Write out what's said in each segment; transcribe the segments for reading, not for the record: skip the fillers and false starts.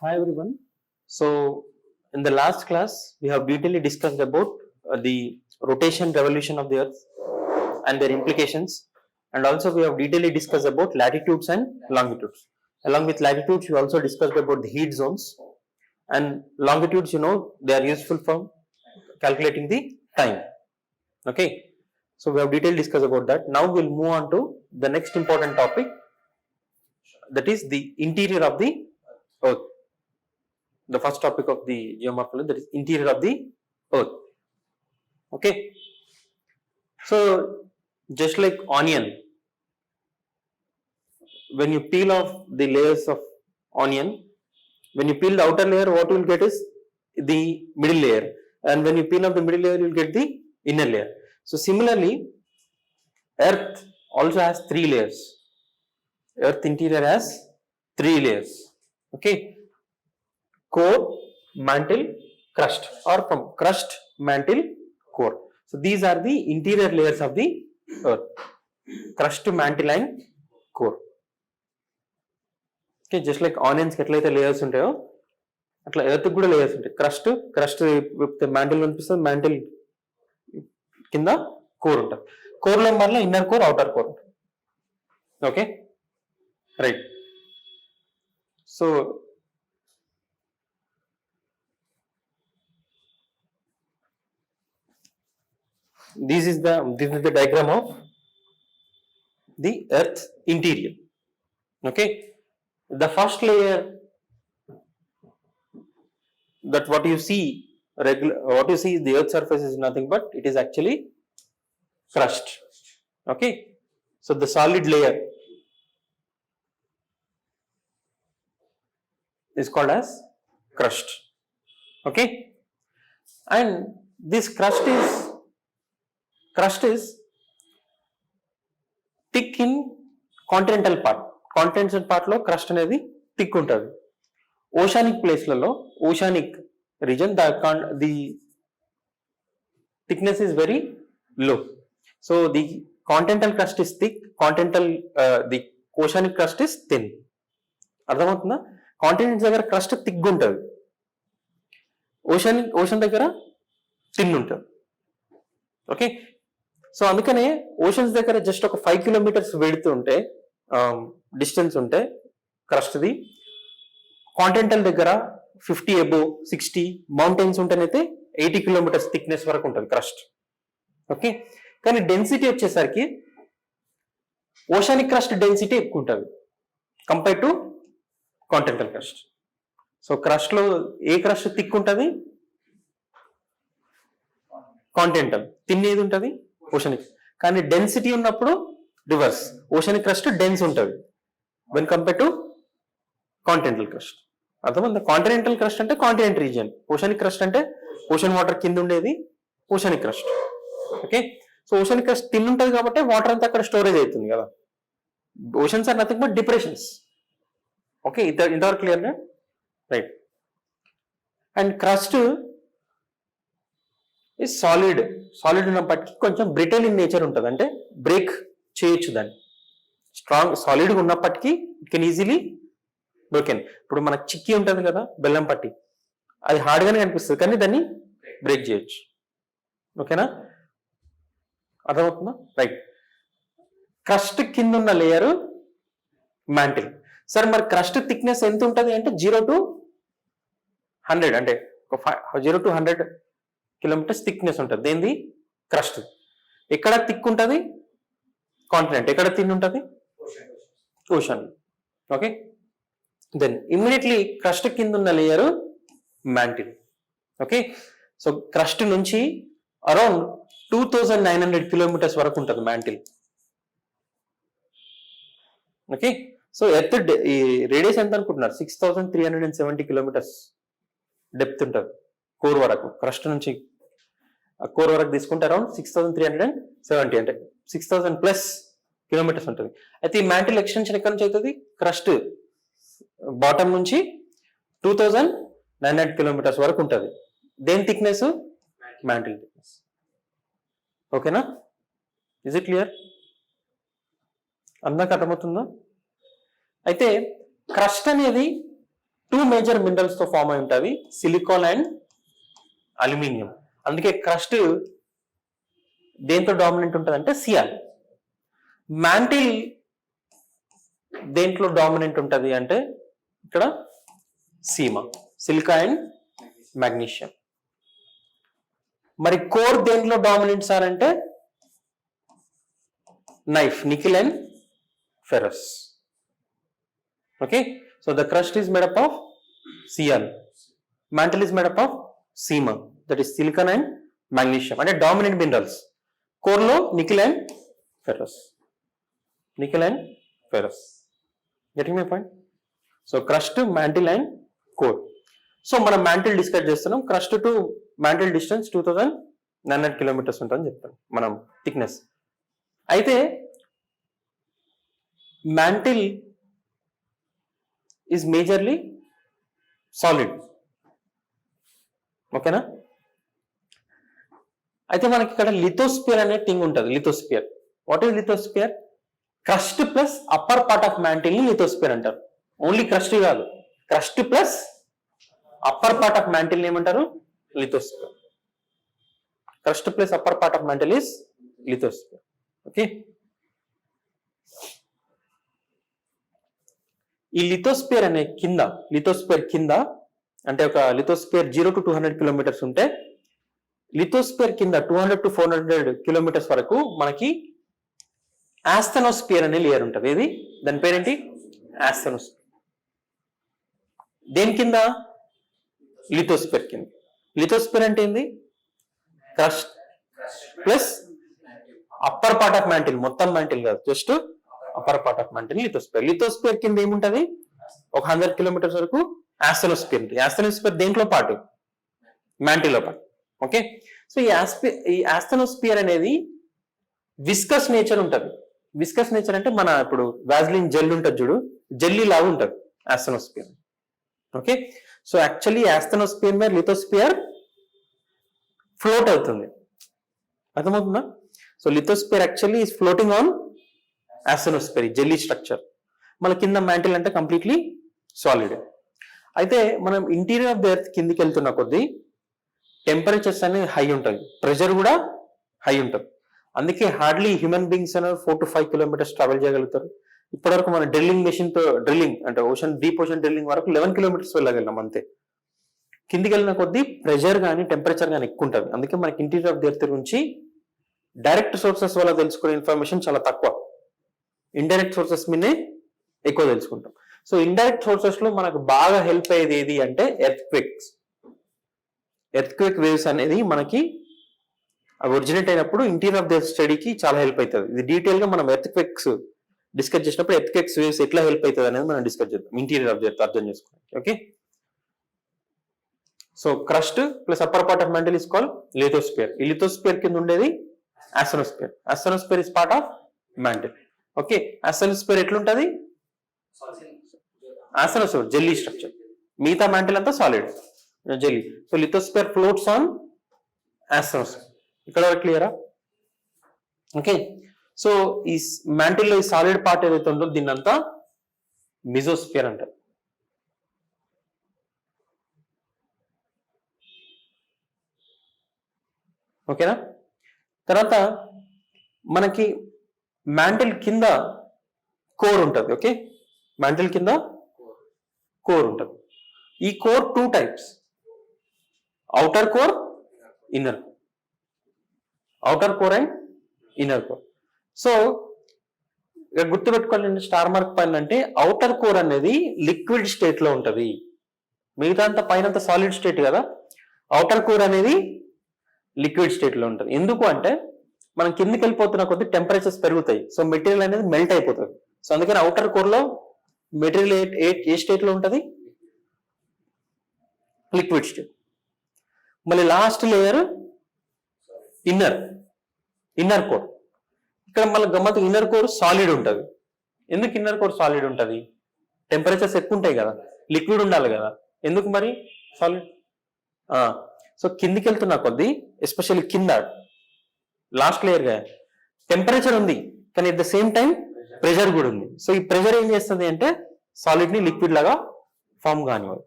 Hi everyone. So in the last class, we have detailedly discussed about the rotation revolution of the Earth and their implications, and also we have detailedly discussed about latitudes and longitudes. Along with latitudes, we also discussed about the heat zones, and longitudes. They are useful for calculating the time. Okay. So we have detailedly discussed about that. Now we'll move on to the next important topic, that is the interior of the Earth. The first topic of the geomorphology, that is interior of the Earth. Okay. So just like onion, when you peel off the layers of onion, when you peel the outer layer, what you will get is the middle layer, and when you peel off the middle layer, you will get the inner layer. So similarly, Earth also has three layers. Earth interior has three layers. Okay. Core, mantle, crust, or from crust, mantle, core. So these are the interior layers of the Earth: crust, mantle, and core. Okay, just like onions కి ఎట్లయితే layers ఉంటాయో అట్లా earth కూడా layers ఉంటాయి. Crust mantle కనిపిస్తుంది, mantle కింద core ఉంటుంది. కోర్లో మళ్ళీ ఇన్నర్ కోర్, అవుటర్ కోర్ ఉంటుంది. Okay, right. So this is the diagram of the Earth interior. Okay, the first layer, that what you see the Earth surface is nothing but it is actually crust. Okay, so the solid layer is called as crust. Okay, and this crust is thick in continental part. Continental part లో crust అనేది thick ఉంటుంది. ఓషానిక్ ప్లేస్లలో, oceanic region, the thickness is very low. So the continental crust is thick, the oceanic crust is thin. అర్థమవుతుందా? Continents దగ్గర crust thick ఉంటుంది, ocean దగ్గర thin ఉంటుంది. ఓకే, సో అందుకనే ఓషన్స్ దగ్గర జస్ట్ ఒక 5 కిలోమీటర్స్ వెడుతూ ఉంటే డిస్టెన్స్ ఉంటే క్రస్ట్ది, కాంటినెంటల్ దగ్గర 50 అబోవ్ 60, మౌంటైన్స్ ఉంటేనైతే 80 కిలోమీటర్స్ థిక్నెస్ వరకు ఉంటుంది క్రస్ట్. ఓకే, కానీ డెన్సిటీ వచ్చేసరికి ఓషానిక్ క్రస్ట్ డెన్సిటీ ఎక్కువ ఉంటుంది compare to continental crust. So crust లో ఏ క్రస్ట్ థిక్ ఉంటుంది? కాంటినెంటల్. థిన్ ఏది ఉంటుంది? ఓషనిక్. కానీ డెన్సిటీ ఉన్నప్పుడు రివర్స్, ఓషనిక్ క్రస్ట్ డెన్స్ ఉంటుంది when compare to continental crust. అర్థమైందా? కాంటినెంటల్ క్రస్ట్ అంటే కాంటినెంట్ రీజియన్, ఓషనిక్ క్రస్ట్ అంటే ఓషన్ వాటర్ కింద ఉండేది oceanic crust. Okay, so oceanic crust thin ఉంటుంది కాబట్టి వాటర్ అంతా అక్కడ స్టోరేజ్ అవుతుంది కదా. Oceans are nothing but depressions. Okay, ఇంతవరకు క్లియర్? రైట్. అండ్ క్రస్ట్ ఈ సాలిడ్ ఉన్నప్పటికీ కొంచెం బ్రిటల్ ఇన్ నేచర్ ఉంటుంది, అంటే బ్రేక్ చేయొచ్చు దాన్ని. స్ట్రాంగ్ సాలిడ్గా ఉన్నప్పటికీ ఇట్ కెన్ ఈజీలీ బ్రోకెన్. ఇప్పుడు మనకు చిక్కీ ఉంటుంది కదా, బెల్లం పట్టి, అది హార్డ్గానే కనిపిస్తుంది కానీ దాన్ని బ్రేక్ చేయొచ్చు. ఓకేనా? అర్థమవుతుందా? రైట్. క్రస్ట్ కింద ఉన్న లేయర్ మ్యాంటిల్. సరే, మరి క్రస్ట్ థిక్నెస్ ఎంత ఉంటుంది అంటే 0 to 100, అంటే 0 to 100 కిలోమీటర్స్ థిక్నెస్ ఉంటుంది. దేనిది? క్రస్ట్. ఎక్కడ థిక్ ఉంటుంది? కాంటినెంట్. ఎక్కడ థిన్ ఉంటుంది? Ocean. Okay, then immediately crust కింద ఉన్న layer mantle. Okay, so crust నుంచి అరౌండ్ 2900 కిలోమీటర్స్ వరకు ఉంటుంది mantle. Okay, so earth radius ఎంత అనుకుంటున్నారు? 6370 కిలోమీటర్స్ డెప్త్ ఉంటుంది కోర్ వరకు. క్రస్ట్ నుంచి కోర్ వరకు తీసుకుంటే అరౌండ్ 6370, అంటే 6000+ కిలోమీటర్స్ ఉంటుంది. అయితే ఈ మ్యాంటిల్ ఎక్స్టెన్షన్ ఎక్కడి నుంచి అవుతుంది? క్రస్ట్ బాటమ్ నుంచి 2900 కిలోమీటర్స్ వరకు ఉంటుంది. దేని థిక్నెస్? Mantle thickness. ఓకేనా? Is it clear? అందరికి అర్థమవుతుందా? అయితే క్రస్ట్ అనేది 2 మేజర్ మినరల్స్ తో ఫామ్ అయి ఉంటుంది, సిలికాన్ అండ్ అల్యూమినియం. అందుకే క్రస్ట్ దేంతో డామినెంట్ ఉంటుంది అంటే సియాల్. మ్యాంటిల్ దేంట్లో డామినెంట్ ఉంటుంది అంటే ఇక్కడ సీమా, సిలికా అండ్ మాగ్నీషియం. మరి కోర్ దేంట్లో డామినెంట్ సార్ అంటే knife, nickel and ferrous. Okay, so the crust is made up of Sial, mantle is made up of seema, that is silicon and magnesium, అంటే dominant minerals. Core లో nickel and ferrous, nickel and ferrous. Getting my point? So crust, mantle and core. So మనం mantle discuss చేస్తున్నాం. Crust to mantle distance 2900 kilometres ఉంటుందని చెప్తాం మనం thickness. అయితే mantle is majorly solid. ఓకేనా? అయితే మనకి ఇక్కడ లిథోస్పియర్ అనే థింగ్ ఉంటుంది. Lithosphere, what is lithosphere? Crust plus upper part of mantle ని లిథోస్పియర్ అంటారు. ఓన్లీ క్రస్ట్ కాదు, crust plus upper part of mantle ఏమంటారు? Lithosphere. Crust plus upper part of mantle is lithosphere. Okay, ఈ lithosphere అనే కింద, lithosphere కింద అంటే ఒక లిథోస్పియర్ 0 to 200 కిలోమీటర్స్ ఉంటే, లిథోస్పియర్ కింద 200 to 400 కిలోమీటర్స్ వరకు మనకి ఆస్థెనోస్పియర్ అనే లేయర్ ఉంటుంది. ఏది? దాని పేరేంటి? ఆస్థెనోస్పియర్. దేని కింద? లిథోస్పియర్ కింద. లిథోస్పియర్ అంటే ఏంది? Crust plus upper part of mantle, మొత్తం మ్యాంటిల్ కాదు, just upper part of mantle lithosphere. Lithosphere కింద ఏముంటది? ఒక 100 కిలోమీటర్స్ వరకు ఆస్థెనోస్పియర్ ఉంటుంది. ఆస్థెనోస్పియర్ దేంట్లో పాటు? మ్యాంటిల్లో పాటు. ఓకే, సో ఈ ఆస్థెనోస్పియర్ అనేది విస్కస్ నేచర్ ఉంటుంది. విస్కస్ నేచర్ అంటే మన ఇప్పుడు వాజ్లిన్ జెల్ ఉంటుంది చూడు, జెల్లీ లాగా ఉంటుంది asthenosphere. Okay, so actually asthenosphere మీద లిథోస్పియర్ ఫ్లోట్ అవుతుంది. అర్థమవుతుందా? So lithosphere actually is floating on asthenosphere, jelly structure. మన కింద మ్యాంటిల్ అంటే కంప్లీట్లీ సాలిడ్. అయితే మనం ఇంటీరియర్ ఆఫ్ ది ఎర్త్ కిందికి వెళ్తున్న కొద్దీ టెంపరేచర్స్ అనేది హై ఉంటుంది, ప్రెషర్ కూడా హై ఉంటుంది. అందుకే హార్డ్లీ హ్యూమన్ బీయింగ్స్ అనేది 4 to 5 కిలోమీటర్స్ ట్రావెల్ చేయగలుగుతారు. ఇప్పటివరకు మన డ్రిల్లింగ్ మెషిన్ తో, డ్రిల్లింగ్ అంటే ఓషన్, డీప్ ఓషన్ డ్రిల్లింగ్ వరకు 11 కిలోమీటర్స్ వెళ్ళగలిగినాం అంతే. కిందికి వెళ్ళిన కొద్దీ ప్రెషర్ కానీ టెంపరేచర్ కానీ ఎక్కువ ఉంటుంది. అందుకే మనకి ఇంటీరియర్ ఆఫ్ ది ఎర్త్ గురించి డైరెక్ట్ సోర్సెస్ వల్ల తెలుసుకునే ఇన్ఫర్మేషన్ చాలా తక్కువ, ఇండైరెక్ట్ సోర్సెస్ మీదే ఎక్కువ తెలుసుకుంటాం. సో ఇండైరెక్ట్ సోర్సెస్ లో మనకు బాగా హెల్ప్ అయ్యేది ఏది అంటే earth quakes. Earth quake waves అనేది మనకి ఒరిజినేట్ అయినప్పుడు ఇంటీరియర్ ఆఫ్ ది స్టడీకి చాలా హెల్ప్ అవుతుంది. ఇది డీటెయిల్ గా మనం ఎర్త్ క్వేక్స్ డిస్కస్ చేసినప్పుడు ఎర్త్ క్వేక్స్ వేవ్స్ ఎట్లా హెల్ప్ అవుతుంది అనేది మనం డిస్కస్ చేద్దాం, ఇంటీరియర్ ఆఫ్ ది ఎర్త్ అర్థం చేసుకోవాలి. Okay, so crust plus upper part of mantle is called lithosphere. ఈ లిథోస్పియర్ కింద ఉండేది asthenosphere. Asthenosphere is part of mantle. Okay, asthenosphere ఎట్లుంటది? ఆస్థెనోస్పియర్ జెల్లీ స్ట్రక్చర్, మిగతా మ్యాంటిల్ అంతా solid jelly. So lithosphere floats on asthenosphere. ఇక్కడ వరకు క్లియరా? Okay, so ఈ మ్యాంటిల్ లో ఈ సాలిడ్ పార్ట్ ఏదైతే ఉందో దీన్ని అంతా మిజోస్పియర్ అంటారు. ఓకేనా? తర్వాత మనకి మ్యాంటిల్ కింద కోర్ ఉంటుంది. ఓకే, మ్యాంటిల్ కింద కోర్ ఉంటుంది. ఈ core 2 types, outer core, inner core. Outer core and inner core. So గుర్తుపెట్టుకోవాలండి స్టార్ మార్క్ పైన అంటే అవుటర్ కోర్ అనేది లిక్విడ్ స్టేట్ లో ఉంటది, మిగతా అంతా పైన సాలిడ్ స్టేట్ కదా. అవుటర్ కోర్ అనేది లిక్విడ్ స్టేట్ లో ఉంటుంది. ఎందుకు అంటే మనం కిందికి వెళ్ళిపోతున్న కొద్ది టెంపరేచర్స్ పెరుగుతాయి, సో మెటీరియల్ అనేది మెల్ట్ అయిపోతుంది. సో అందుకని అవుటర్ కోర్ లో మెటీరియల్ ఏ స్టేట్ లో ఉంటుంది? Liquid state. మళ్ళీ లాస్ట్ లేయర్ ఇన్నర్ కోర్. ఇక్కడ మళ్ళీ గమ్మత్తు ఇన్నర్ కోర్ సాలిడ్ ఉంటుంది. ఎందుకు ఇన్నర్ కోర్ సాలిడ్ ఉంటుంది? టెంపరేచర్స్ ఎక్కువ ఉంటాయి కదా, లిక్విడ్ ఉండాలి కదా. ఎందుకు మరి సాలిడ్? సో కిందికి వెళ్తున్న కొద్దీ ఎస్పెషల్లీ కింద లాస్ట్ లేయర్ గా టెంపరేచర్ ఉంది, కానీ at the same time pressure కూడా ఉంది. సో ఈ ప్రెషర్ ఏం చేస్తుంది అంటే సాలిడ్ ని లిక్విడ్ లాగా ఫామ్ కానివ్వదు.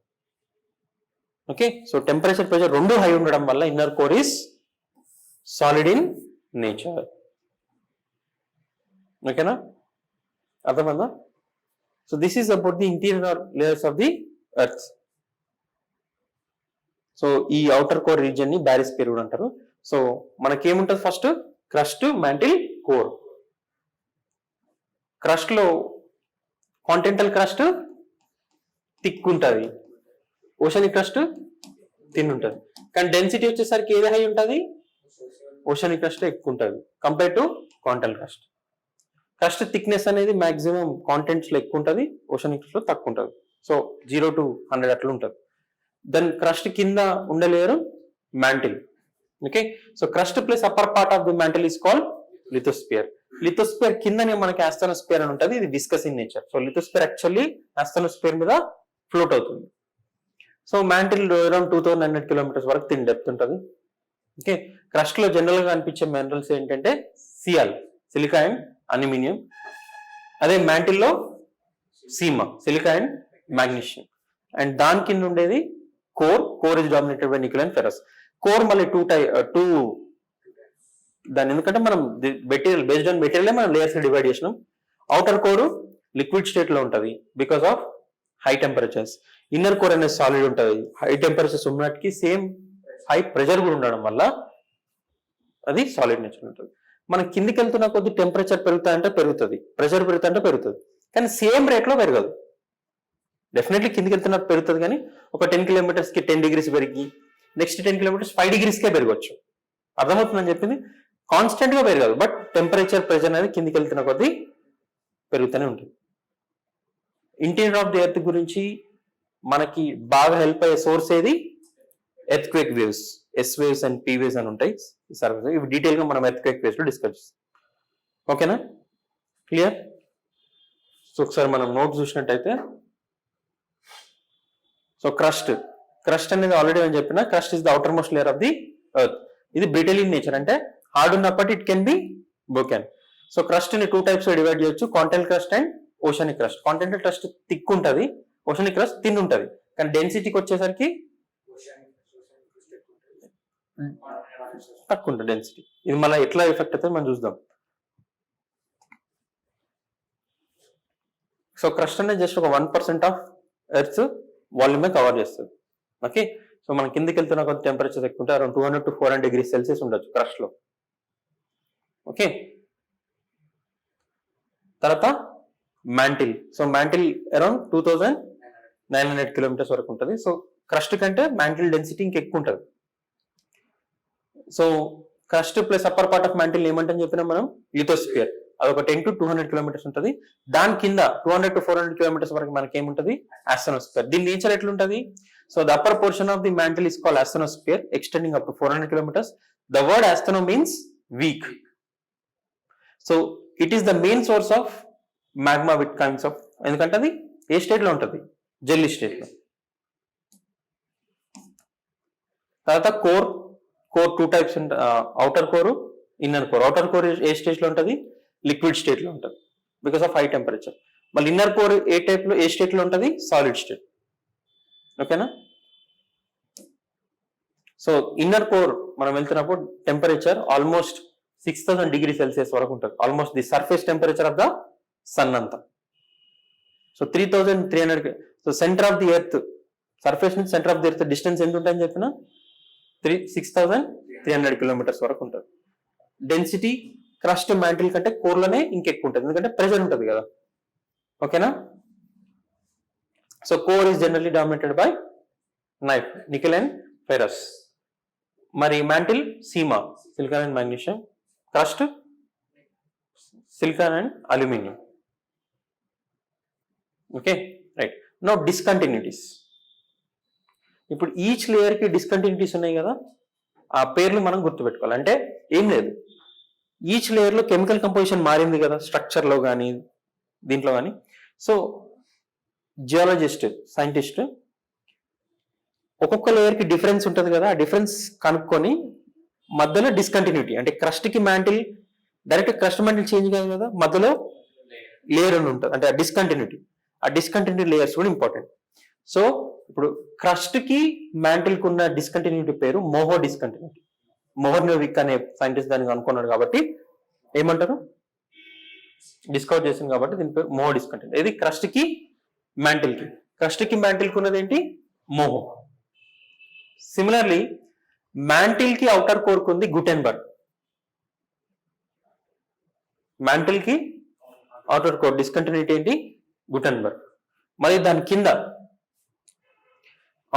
ఓకే, సో టెంపరేచర్ ప్రెషర్ రెండు హై ఉండడం వల్ల inner core is solid in nature. ఓకేనా, అర్థమైందా? So this is about the interior layers of the earth. So ఈ అవుటర్ కోర్ రీజియన్ ని బారిస్పియర్ కూడా అంటారు. సో మనకేముంటుంది? First crust, mantle, core. Crust లో కాంటినెంటల్ క్రస్ట్ థిక్ ఉంటుంది, ఓషనిక్ క్రస్ట్ థిన్ ఉంటుంది. కానీ డెన్సిటీ వచ్చేసరికి ఏది హై ఉంటుంది? ఓషనిక్ క్రస్ట్ ఎక్కువ ఉంటుంది compare to continental crust. Crust thickness అనేది మాక్సిమం కాంటినెంట్స్ లో ఎక్కువ ఉంటుంది, ఓషనిక్ క్రస్ట్ లో తక్కువ ఉంటుంది. సో 0 to 100 అట్లా ఉంటుంది. దెన్ క్రస్ట్ కింద ఉండలేరు mantle. Okay, so crust plus upper part of the mantle is called lithosphere. Lithosphere కిందనే మనకి ఆస్థెనోస్పియర్ అని ఉంటుంది, ఇది viscous in nature. So lithosphere actually asthenosphere మీద ఫ్లోట్ అవుతుంది. సో మ్యాంటిల్ అరౌండ్ 2900 కిలోమీటర్స్ వరకు దీని డెప్త్ ఉంటుంది. ఓకే, క్రస్ట్ లో జనరల్ గా కనిపించే మినరల్స్ ఏంటంటే సిఎల్, సిలికా అండ్ అల్యూమినియం. అదే మ్యాంటిల్ లో sima, silica and magnesium. And దాని కింద ఉండేది core. Core is dominated by nickel and ferrous. Core మళ్ళీ టూ దాని ఎందుకంటే మనం మెటీరియల్ బేస్డ్ ఆన్ మెటీరియల్ మనం లేయర్స్ డివైడ్ చేసినాం. అవుటర్ కోర్ లిక్విడ్ స్టేట్ లో ఉంటుంది because of high temperatures. Inner core అనేది సాలిడ్ ఉంటుంది. హై టెంపరేచర్స్ ఉన్నట్టుకి సేమ్ హై ప్రెషర్ కూడా ఉండడం వల్ల అది సాలిడ్ నేచర్ ఉంటుంది. మనం కిందికి వెళ్తున్న కొద్ది టెంపరేచర్ పెరుగుతాయంటే పెరుగుతుంది, ప్రెషర్ పెరుగుతాయంటే పెరుగుతుంది, కానీ సేమ్ రేట్ లో పెరగదు. డెఫినెట్లీ కిందికి వెళ్తున్నట్టు పెరుగుతుంది, కానీ ఒక 10 kilometers కి 10 degrees పెరిగి నెక్స్ట్ 10 kilometers 5 degrees కే పెరగవచ్చు. అర్థమవుతుందని చెప్పింది. కాన్స్టెంట్ గా పెరగదు, బట్ టెంపరేచర్ ప్రెషర్ అనేది కిందికి వెళ్తున్న కొద్దీ పెరుగుతూనే ఉంటుంది. ఇంటీరియర్ ఆఫ్ ది ఎర్త్ గురించి మనకి బాగా హెల్ప్ అయ్యే సోర్స్ ఏది? Earth quake waves, yes waves and P waves అని ఉంటాయి. ఇవి డీటెయిల్ గా మనం ఎర్త్ క్వేక్ వేవ్స్ లో డిస్కస్ చేస్తాం. ఓకేనా, క్లియర్? సో ఒకసారి మనం నోట్ చూసినట్టయితే, సో క్రస్ట్ అనేది ఆల్రెడీ అని చెప్పిన, crust is the outer most layer of the earth. ఇది బ్రిటిల్ ఇన్ నేచర్, అంటే హార్డ్ ఉన్నప్పటి it can be broken. So crust ని 2 types లో డివైడ్ చేయొచ్చు, continental crust and oceanic crust. Continental crust thick ఉంటుంది, ఓషనిక్ క్రస్ట్ థిన్ ఉంటుంది. కానీ డెన్సిటీకి వచ్చేసరికి తక్కువ ఉంటుంది డెన్సిటీ. ఇది మళ్ళీ ఎట్లా ఎఫెక్ట్ అవుతుంది మనం చూద్దాం. సో క్రస్ట్ అనేది జస్ట్ ఒక 1% ఆఫ్ ఎర్త్ వాల్యూమ్ కవర్ చేస్తుంది. ఓకే, సో మనం కిందకి వెళ్తున్న కొంత టెంపరేచర్ ఎక్కువ ఉంటే అరౌండ్ 200 to 400 degrees Celsius ఉండొచ్చు క్రస్ట్ లో. ఓకే, తర్వాత mantle. So mantle around 2900 kilometers వరకు ఉంటుంది. సో క్రస్ట్ కంటే మ్యాంటిల్ డెన్సిటీ ఇంకెక్కువ ఉంటుంది. So crust plus upper part of mantle ఏమంటని చెప్పినా మనం లిథోస్పియర్. అదొక 10 to 200 kilometers ఉంటుంది. దాని కింద 200 to 400 kilometers వరకు మనకి ఏముంటుంది? ఆస్థెనోస్పియర్. దీని నేచర్ ఎట్లుంటుంది? So the upper portion of the mantle is called asthenosphere, extending up to 400 kilometers. The word astheno means weak. So it is the main source of magma with kinds of, ఎందుకంటే అది ఏ state లో ఉంటుంది? Jelly state లో. తర్వాత core 2 types, outer core, inner core. Outer core ఏ stage లో ఉంటుంది? Liquid state లో ఉంటుంది బికాస్ ఆఫ్ హై టెంపరేచర్. మళ్ళీ ఇన్నర్ కోర్ ఏ స్టేట్ లో ఉంటుంది? Solid state. ఓకేనా, సో ఇన్నర్ కోర్ మనం వెళ్తున్నప్పుడు టెంపరేచర్ ఆల్మోస్ట్ 6000 degrees Celsius వరకు ఉంటుంది, almost the surface temperature of the sun అంతా. So 3300. So centre of the earth, surface నుంచి centre of the earth distance ఎంత ఉంటుందని చెప్పిన 6300 kilometers వరకు ఉంటుంది. డెన్సిటీ క్రస్ట్ మ్యాంటిల్ కంటే కోర్లోనే ఇంకెక్కువ ఉంటుంది, ఎందుకంటే ప్రెషర్ ఉంటుంది కదా. ఓకేనా, so core is generally dominated by nickel and ferrous. మరి mantle sima, silicon and magnesium. Crust silicon and aluminium. Okay, right. No discontinuities. ఇప్పుడు ఈచ్ లేయర్ కి డిస్కంటిన్యూటీస్ ఉన్నాయి కదా, ఆ పేర్లు మనం గుర్తుపెట్టుకోవాలి. అంటే ఏం లేదు, ఈచ్ లేయర్ లో కెమికల్ కంపోజిషన్ మారింది కదా, స్ట్రక్చర్ లో కానీ దీంట్లో కానీ. సో జియాలజిస్ట్, సైంటిస్ట్ ఒక్కొక్క లేయర్ కి డిఫరెన్స్ ఉంటుంది కదా, ఆ డిఫరెన్స్ కనుక్కొని మధ్యలో డిస్కంటిన్యూటీ, అంటే క్రస్ట్ కి mantle direct crust mantle change కాదు కదా, మధ్యలో లేయర్ అని ఉంటుంది, అంటే ఆ డిస్కంటిన్యూటీ లేయర్స్ కూడా ఇంపార్టెంట్. సో ఇప్పుడు క్రస్ట్ కి మ్యాంటిల్ కి ఉన్న డిస్కంటిన్యూటీ పేరు మోహో డిస్కంటిన్యూటీ. మోహర్నోవిక్ అనే సైంటిస్ట్ దాన్ని అనుకున్నాడు కాబట్టి ఏమంటారు, డిస్కవర్ చేసింది కాబట్టి దీని పేరు మోహో డిస్కంటిన్యూటీ. ఇది క్రస్ట్ కి మ్యాంటిల్ కి. క్రస్ట్ కి మ్యాంటిల్ కి ఉన్నది ఏంటి, మోహో. సిమిలర్లీ మ్యాంటిల్ కి అవుటర్ కోర్ కు ఉంది గుటెన్బర్గ్. మ్యాంటిల్ కి అవుటర్ కోర్ డిస్కంటిన్యూటీ ఏంటి, గుటెన్బర్గ్. మరి దాని కింద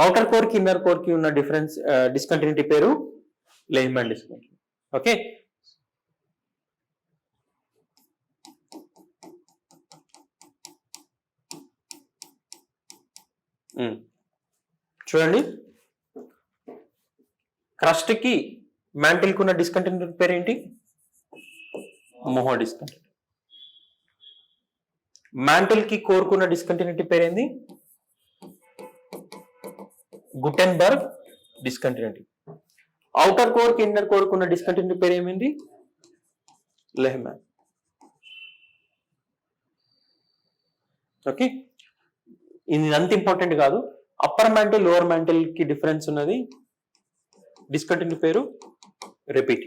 అవుటర్ కోర్ కి ఇన్నర్ కోర్ కి ఉన్న డిఫరెన్స్ డిస్కంటిన్యూటీ పేరు లెహ్మాన్ డిస్కంటిన్యూటీ. ఓకే, చూడండి, క్రస్ట్ కి మ్యాంటిల్ కి ఉన్న డిస్కంటిన్యూటీ పేరు ఏంటి, మోహో డిస్కంటిన్యూటీ. మ్యాంటిల్ కి కోర్ కు ఉన్న డిస్కంటిన్యూటీ పేరు ఏంది, గుటెన్బర్గ్ డిస్కంటిన్యూటీ. అవుటర్ కోర్ కి ఇన్నర్ కోర్ కు ఉన్న డిస్కంటిన్యూటీ పేరు ఏమైంది, లెహ్మాన్. ఓకే, ఇది అంత ఇంపార్టెంట్ కాదు. అప్పర్ మ్యాంటిల్ లోవర్ మ్యాంటిల్ కి డిఫరెన్స్ ఉన్నది, డిస్కంటిన్యూటీ పేరు repeat.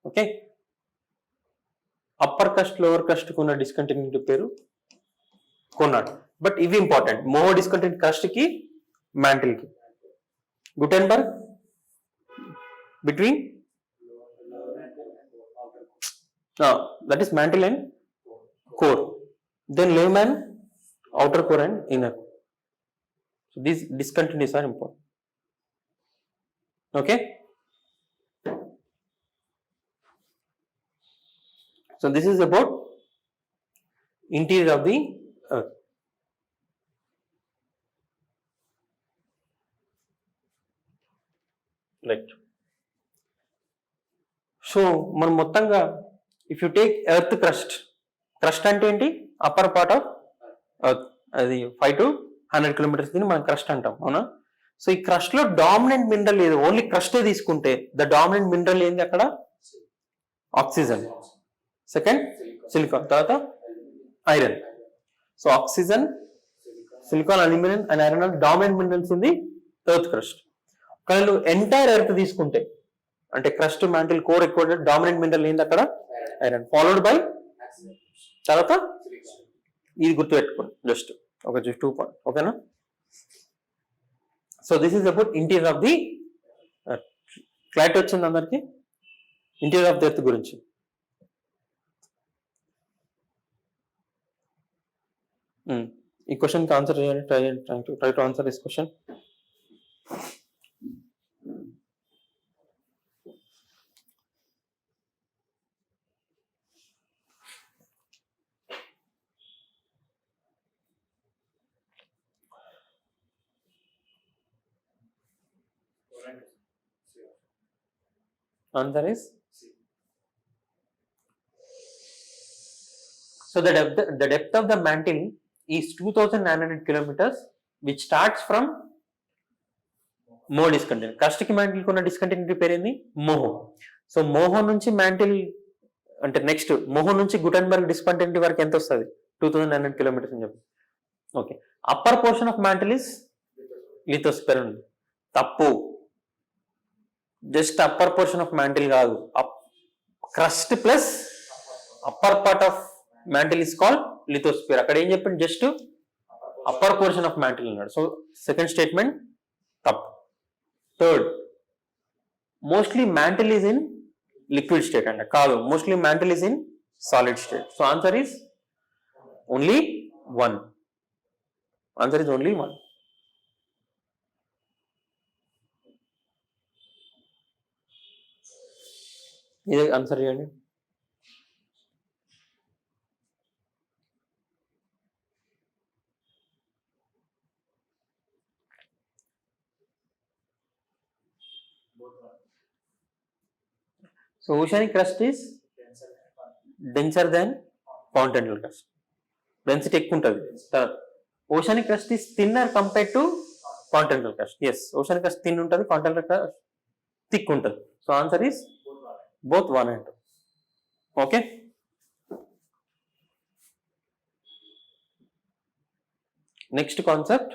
Okay, upper crust lower crust కు ఉన్న డిస్కంటిన్యూటీ పేరు కొన్నాడు. బట్ ఇవి ఇంపార్టెంట్, మోహో డిస్కంటిన్యూటీ క్రస్ట్ కి మ్యాంటిల్ కి, Gutenberg between that is mantle and core, then Lehmann outer core and inner core. So these discontinuities are important. Okay, so this is about interior of the earth. Right, so మనం మొత్తంగా if you take earth crust అంటే ఏంటి, upper part of అది 5 to 100 kilometres దీన్ని మనం crust అంటాం, అవునా. So ఈ క్రస్ట్ లో డామినెంట్ మినరల్ ఏది, ఓన్లీ క్రస్టే తీసుకుంటే ద డామినెంట్ మినరల్ ఏంది అక్కడ, ఆక్సిజన్, సెకండ్ సిలికాన్, తర్వాత iron. So oxygen, silicon, aluminium and iron are dominant minerals in the earth crust. కానీ నువ్వు ఎంటైర్ ఎర్త్ తీసుకుంటే అంటే క్రస్ట్ మ్యాంటిల్ కోర్ ఎక్కువ డామినెంట్ మినరల్ ఏంది అక్కడ, ఐరన్, ఫాలోడ్ బై తర్వాత ఇది గుర్తుపెట్టుకోండి, జస్ట్ ఒక 2 పాయింట్. ఓకేనా. So this is about interior of the earth. Clarity వచ్చింది అందరికి ఇంటీరియర్ ఆఫ్ ది ఎర్త్ గురించి. ఈ క్వశ్చన్ కి ఆన్సర్ చేయండి, try to answer this question. Answer is so the depth of the mantle is 2900 kilometers, which starts from Moho discontinuity. Crust కి mantle కున్న discontinuity పేరు ఏంది, మోహో. సో మోహో నుంచి మ్యాంటిల్ అంటే నెక్స్ట్ మోహో నుంచి గుటెన్బర్గ్ డిస్కంటిన్యూటీ వరకు ఎంత వస్తుంది, 2900 కిలోమీటర్స్ అని చెప్పి. Okay, upper portion of mantle is lithosphere ఉంది, తప్పు. Just upper portion of mantle కాదు, crust plus upper part of mantle is called lithosphere. అక్కడ ఏం చెప్పింది, just upper portion of mantle అన్నాడు. సో సెకండ్ స్టేట్మెంట్ తప్పు. Third, mostly mantle is in liquid state అంటే కాదు, mostly mantle is in solid state. So answer is only 1. Answer is only 1. ఇదే answer చేయండి. So oceanic crust is denser than continental crust. Density ఎక్కువ ఉంటుంది. Oceanic crust is thinner compared to continental crust. Yes, oceanic crust thin ఉంటుంది, continental crust thick ఉంటుంది. So answer is both 1 and 2. Okay. Next concept